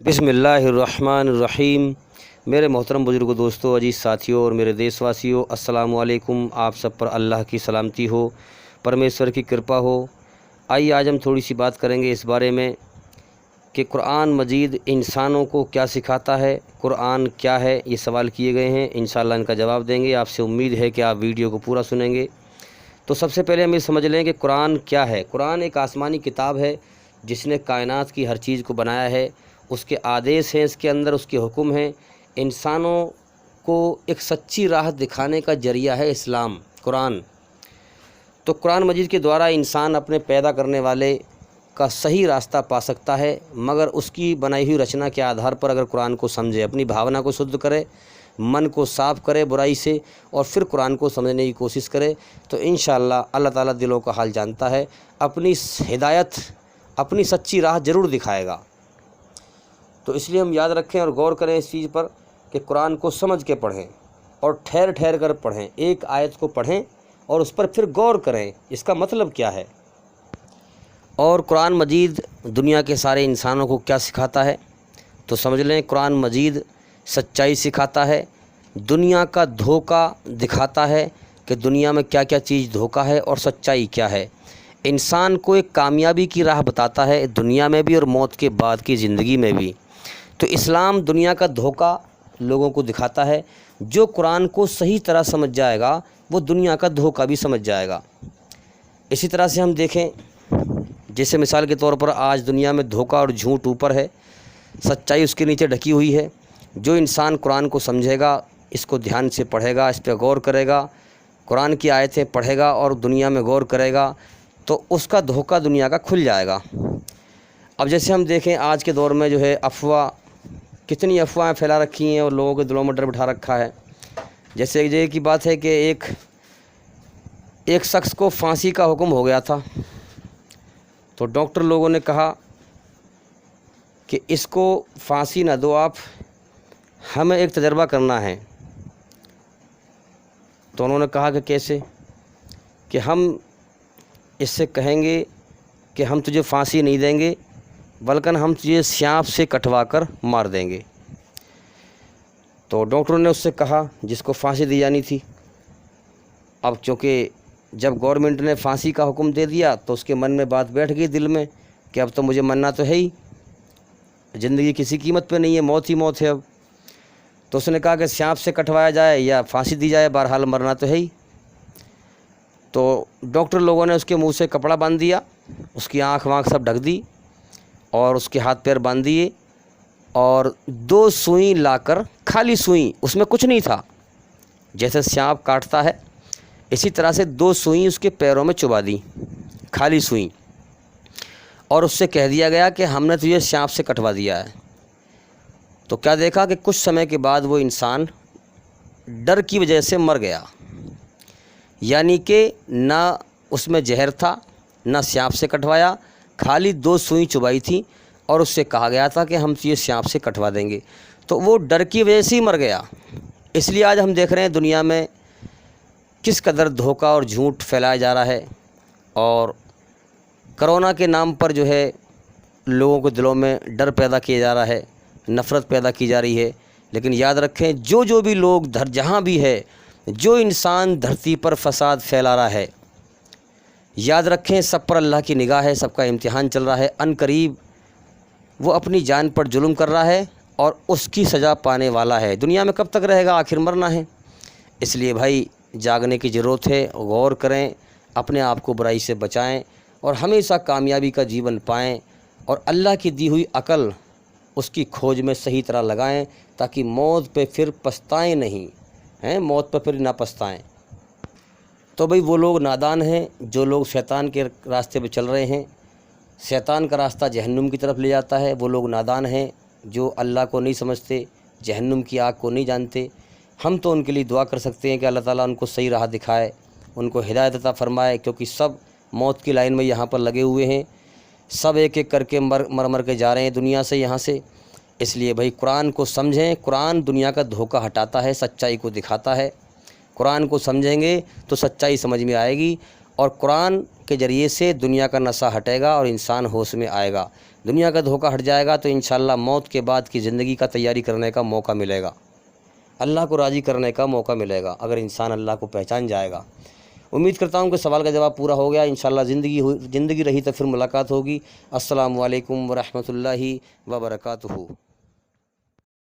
बिस्मिल्लाहिर्रहमानिर्रहीम। मेरे मोहतरम बुजुर्ग दोस्तों, अजीज़ साथियों और मेरे देशवासियों, अस्सलामु अलैकुम। आप सब पर अल्लाह की सलामती हो, परमेश्वर की कृपा हो। आइए आज हम थोड़ी सी बात करेंगे इस बारे में कि कुरान मजीद इंसानों को क्या सिखाता है, कुरान क्या है। ये सवाल किए गए हैं, इंशाअल्लाह इनका जवाब देंगे। आपसे उम्मीद है कि आप वीडियो को पूरा सुनेंगे। तो सबसे पहले हम ये समझ लें कि कुरान क्या है। कुरान एक आसमानी किताब है जिसने कायनात की हर चीज़ को बनाया है। उसके आदेश हैं, इसके अंदर उसके हुक्म हैं। इंसानों को एक सच्ची राह दिखाने का जरिया है इस्लाम, कुरान। तो कुरान मजीद के द्वारा इंसान अपने पैदा करने वाले का सही रास्ता पा सकता है, मगर उसकी बनाई हुई रचना के आधार पर अगर कुरान को समझे, अपनी भावना को शुद्ध करे, मन को साफ़ करे बुराई से, और फिर कुरान को समझने की कोशिश करे, तो इंशाअल्लाह अल्लाह ताला दिलों का हाल जानता है, अपनी हिदायत, अपनी सच्ची राह ज़रूर दिखाएगा। तो इसलिए हम याद रखें और गौर करें इस चीज़ पर कि कुरान को समझ के पढ़ें और ठहर ठहर कर पढ़ें। एक आयत को पढ़ें और उस पर फिर गौर करें, इसका मतलब क्या है। और कुरान मजीद दुनिया के सारे इंसानों को क्या सिखाता है, तो समझ लें कुरान मजीद सच्चाई सिखाता है, दुनिया का धोखा दिखाता है कि दुनिया में क्या क्या चीज़ धोखा है और सच्चाई क्या है। इंसान को एक कामयाबी की राह बताता है, दुनिया में भी और मौत के बाद की ज़िंदगी में भी। तो इस्लाम दुनिया का धोखा लोगों को दिखाता है। जो कुरान को सही तरह समझ जाएगा वो दुनिया का धोखा भी समझ जाएगा। इसी तरह से हम देखें, जैसे मिसाल के तौर पर आज दुनिया में धोखा और झूठ ऊपर है, सच्चाई उसके नीचे ढकी हुई है। जो इंसान कुरान को समझेगा, इसको ध्यान से पढ़ेगा, इस पर गौर करेगा, कुरान की आयतें पढ़ेगा और दुनिया में गौर करेगा, तो उसका धोखा दुनिया का खुल जाएगा। अब जैसे हम देखें आज के दौर में जो है अफवाह, कितनी अफवाहें फैला रखी हैं और लोगों के दिलों में डर बिठा रखा है। जैसे ये की बात है कि एक शख्स को फांसी का हुक्म हो गया था, तो डॉक्टर लोगों ने कहा कि इसको फांसी ना दो आप, हमें एक तजर्बा करना है। तो उन्होंने कहा कि कैसे, कि हम इससे कहेंगे कि हम तुझे फांसी नहीं देंगे, बल्कि हम तुझे सांप से कटवा कर मार देंगे। तो डॉक्टरों ने उससे कहा जिसको फांसी दी जानी थी। अब चूँकि जब गवर्नमेंट ने फांसी का हुक्म दे दिया तो उसके मन में बात बैठ गई दिल में कि अब तो मुझे मरना तो है ही, ज़िंदगी किसी कीमत पे नहीं है, मौत ही मौत है अब। तो उसने कहा कि सांप से कटवाया जाए या फांसी दी जाए, बहरहाल मरना तो है ही। तो डॉक्टर लोगों ने उसके मुंह से कपड़ा बांध दिया, उसकी आँख वाँख सब ढक दी और उसके हाथ पैर बांध दिए, और 2 सुई लाकर, खाली सुई, उसमें कुछ नहीं था, जैसे सांप काटता है इसी तरह से 2 सुई उसके पैरों में चुभा दी, खाली सुई, और उससे कह दिया गया कि हमने तुझे सांप से कटवा दिया है। तो क्या देखा कि कुछ समय के बाद वो इंसान डर की वजह से मर गया। यानी कि ना उसमें जहर था, ना सांप से कटवाया, खाली 2 सुई चुभाई थी और उससे कहा गया था कि हम तुझे सांप से कटवा देंगे। तो वो डर की वजह से ही मर गया। इसलिए आज हम देख रहे हैं दुनिया में किस कदर धोखा और झूठ फैलाया जा रहा है, और कोरोना के नाम पर जो है लोगों के दिलों में डर पैदा किया जा रहा है, नफ़रत पैदा की जा रही है। लेकिन याद रखें, जो भी लोग जहाँ भी है, जो इंसान धरती पर फसाद फैला रहा है, याद रखें सब पर अल्लाह की निगाह है, सबका इम्तिहान चल रहा है। अनकरीब वो अपनी जान पर जुल्म कर रहा है और उसकी सज़ा पाने वाला है। दुनिया में कब तक रहेगा, आखिर मरना है। इसलिए भाई जागने की ज़रूरत है, गौर करें, अपने आप को बुराई से बचाएं और हमेशा कामयाबी का जीवन पाएं, और अल्लाह की दी हुई अकल उसकी खोज में सही तरह लगाएं, ताकि मौत पे फिर पछताएं नहीं हैं, मौत पर फिर ना पछताएं। तो भाई वो लोग नादान हैं जो लोग शैतान के रास्ते पे चल रहे हैं। शैतान का रास्ता जहन्नुम की तरफ ले जाता है। वो लोग नादान हैं जो अल्लाह को नहीं समझते, जहन्नुम की आग को नहीं जानते। हम तो उनके लिए दुआ कर सकते हैं कि अल्लाह ताला उनको सही राह दिखाए, उनको हिदायत अता फरमाए, क्योंकि सब मौत की लाइन में यहाँ पर लगे हुए हैं। सब एक एक करके मर के जा रहे हैं दुनिया से, यहाँ से। इसलिए भाई कुरान को समझें। कुरान दुनिया का धोखा हटाता है, सच्चाई को दिखाता है। कुरान को समझेंगे तो सच्चाई समझ में आएगी, اور قرآن کے ذریعے سے دنیا کا نشہ ہٹے گا اور انسان ہوش میں آئے گا، دنیا کا دھوکہ ہٹ جائے گا، تو انشاءاللہ موت کے بعد کی زندگی کا تیاری کرنے کا موقع ملے گا، اللہ کو راضی کرنے کا موقع ملے گا اگر انسان اللہ کو پہچان جائے گا۔ امید کرتا ہوں کہ سوال کا جواب پورا ہو گیا۔ انشاءاللہ زندگی رہی تو پھر ملاقات ہوگی۔ السلام علیکم ورحمۃ اللہ وبرکاتہ۔